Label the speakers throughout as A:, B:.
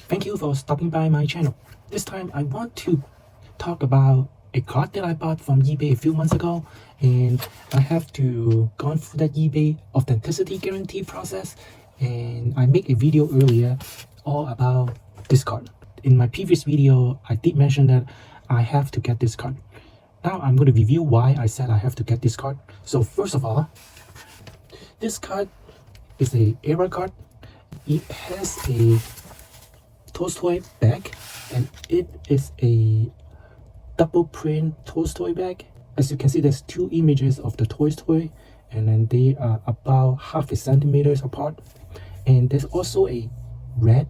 A: Thank you for stopping by my channel. This time I want to talk about a card that I bought from eBay a few months ago, and I have to gone through that eBay authenticity guarantee process, and I made a video earlier all about this card. In my previous video, I did mention that I have to get this card. Now I'm going to review why I said I have to get this card. So first of all, this card is a era card. It has a Tolstoi bag, and it is a double print Tolstoi bag. As you can see, there's two images of the Tolstoi, and then they are about half a centimeter apart. And there's also a red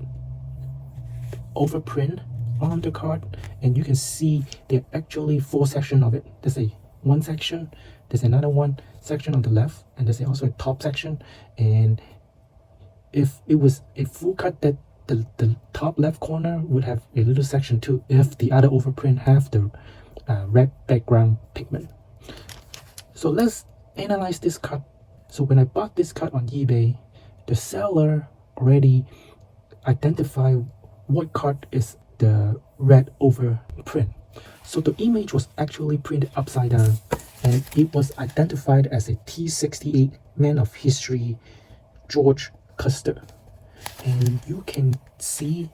A: overprint on the card, and you can see there are actually four sections of it. There's a one section, there's another one section on the left, and there's also a top section. And if it was a full cut, that the top left corner would have a little section too, if the other overprint have the red background pigment. So let's analyze this cut. So when I bought this cut on eBay, the seller already identified what card is the red overprint. So the image was actually printed upside down, and it was identified as a T68 Man of History George Custer. And you can see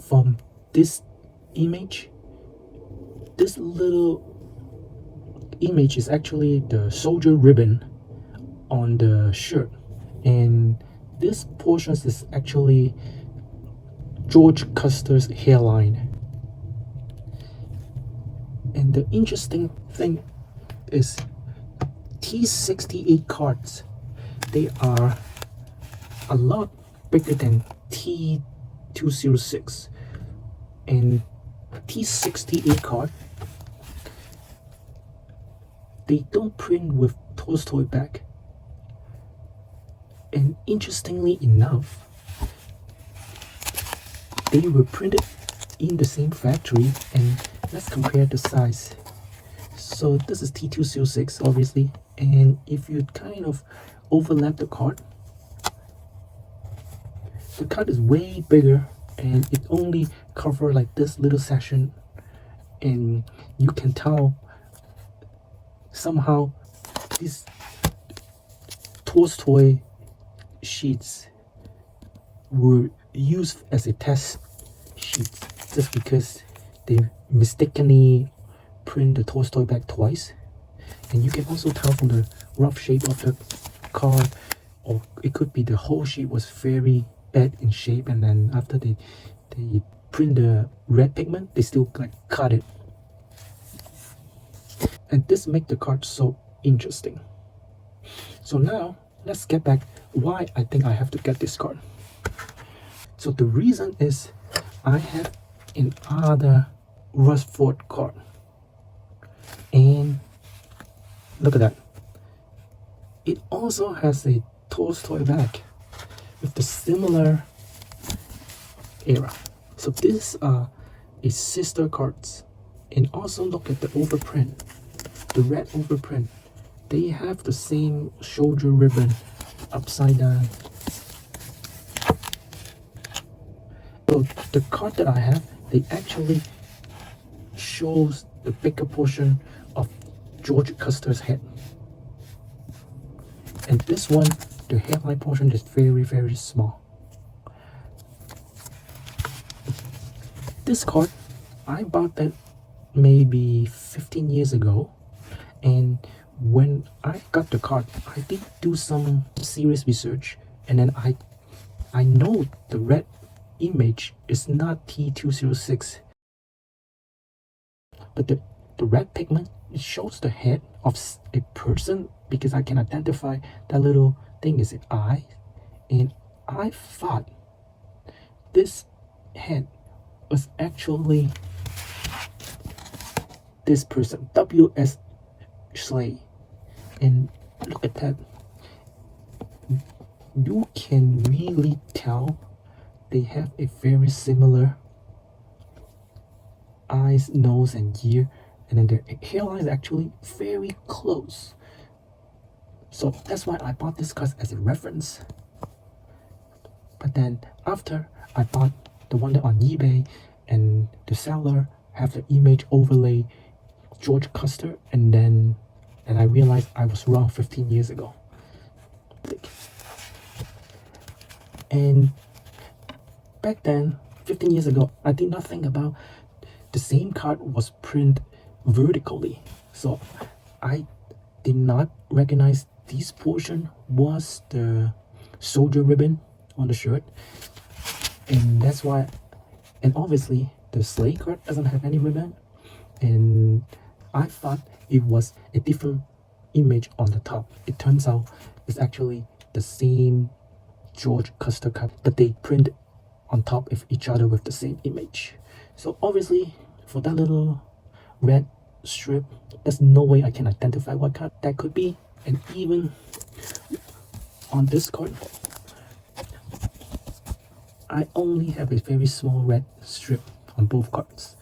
A: from this image, this little image is actually the soldier ribbon on the shirt, and this portion is actually George Custer's hairline. And the interesting thing is T68 cards, they are a lot bigger than T206, and T68 card, they don't print with Tolstoi back. And interestingly enough, they were printed in the same factory, and let's compare the size. So this is T206 obviously, and if you kind of overlap the card is way bigger, and it only covers like this little section, and you can tell somehow these Tolstoi sheets were used as a test sheet just because they mistakenly print the Tolstoi back twice. And you can also tell from the rough shape of the card, or it could be the whole sheet was very bad in shape, and then after they print the red pigment, they still like cut it. And this makes the card so interesting. So now let's get back why I think I have to get this card. So the reason is I have another Rusford card, and look at that, it also has a Tolstoi bag with the similar era. So these are a sister cards. And also look at the overprint, the red overprint, they have the same shoulder ribbon upside down. So the card that I have, they actually shows the bigger portion of George Custer's head, and this one, the hairline portion is very, very small. This card, I bought that maybe 15 years ago, and when I got the card, I did do some serious research, and then I know the red image is not T206, but the red pigment, it shows the head of a person, because I can identify that little thing is an eye, and I thought this head was actually this person, W.S. Schley. And look at that, you can really tell they have a very similar eyes, nose, and ear, and then their hairline is actually very close. So that's why I bought this card as a reference. But then after I bought the one that on eBay, and the seller have the image overlay George Custer, and I realized I was wrong 15 years ago. And back then, 15 years ago, I did not think about the same card was printed vertically. So I did not recognize this portion was the soldier ribbon on the shirt. And that's why, and obviously the sleigh card doesn't have any ribbon. And I thought it was a different image on the top. It turns out it's actually the same George Custer card, but they print on top of each other with the same image. So obviously for that little red strip, there's no way I can identify what card that could be. And even on this card, I only have a very small red strip on both cards.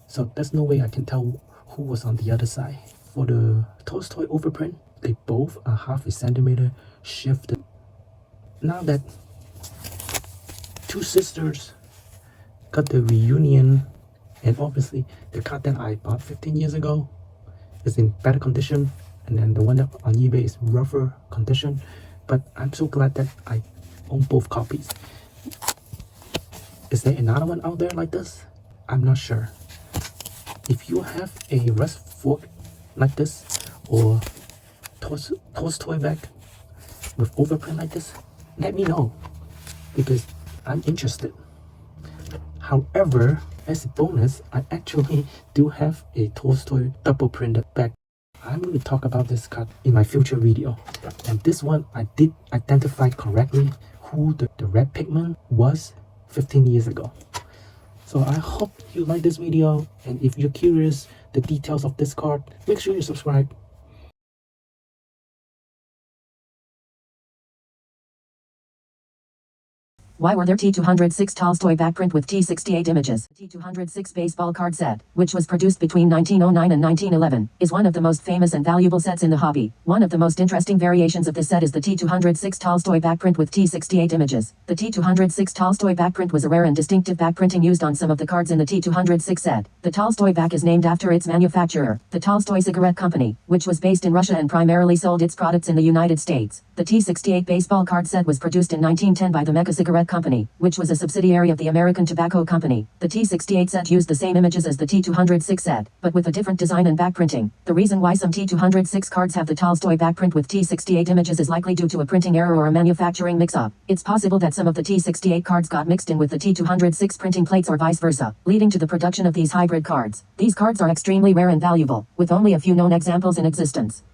A: So there's no way I can tell who was on the other side. For the Tolstoi overprint, they both are half a centimeter shifted. Now that two sisters got the reunion, and obviously the card that I bought 15 years ago is in better condition, and then the one that on eBay is rougher condition, but I'm so glad that I own both copies. Is there another one out there like this? I'm not sure. If you have a rust fork like this, or Tolstoi bag with overprint like this, let me know, because I'm interested. However, as a bonus, I actually do have a Tolstoi double printed bag. I'm going to talk about this card in my future video. And this one, I did identify correctly who the red pigment was 15 years ago. So I hope you like this video, and if you're curious the details of this card, make sure you subscribe.
B: Why were there T206 Tolstoi backprint with T68 images? The T206 baseball card set, which was produced between 1909 and 1911, is one of the most famous and valuable sets in the hobby. One of the most interesting variations of this set is the T206 Tolstoi backprint with T68 images. The T206 Tolstoi backprint was a rare and distinctive backprinting used on some of the cards in the T206 set. The Tolstoi back is named after its manufacturer, the Tolstoi Cigarette Company, which was based in Russia and primarily sold its products in the United States. The T68 baseball card set was produced in 1910 by the Mecca Cigarette Company, which was a subsidiary of the American Tobacco Company. The T68 set used the same images as the T206 set, but with a different design and backprinting. The reason why some T206 cards have the Tolstoi backprint with T68 images is likely due to a printing error or a manufacturing mix-up. It's possible that some of the T68 cards got mixed in with the T206 printing plates or vice versa, leading to the production of these hybrid cards. These cards are extremely rare and valuable, with only a few known examples in existence.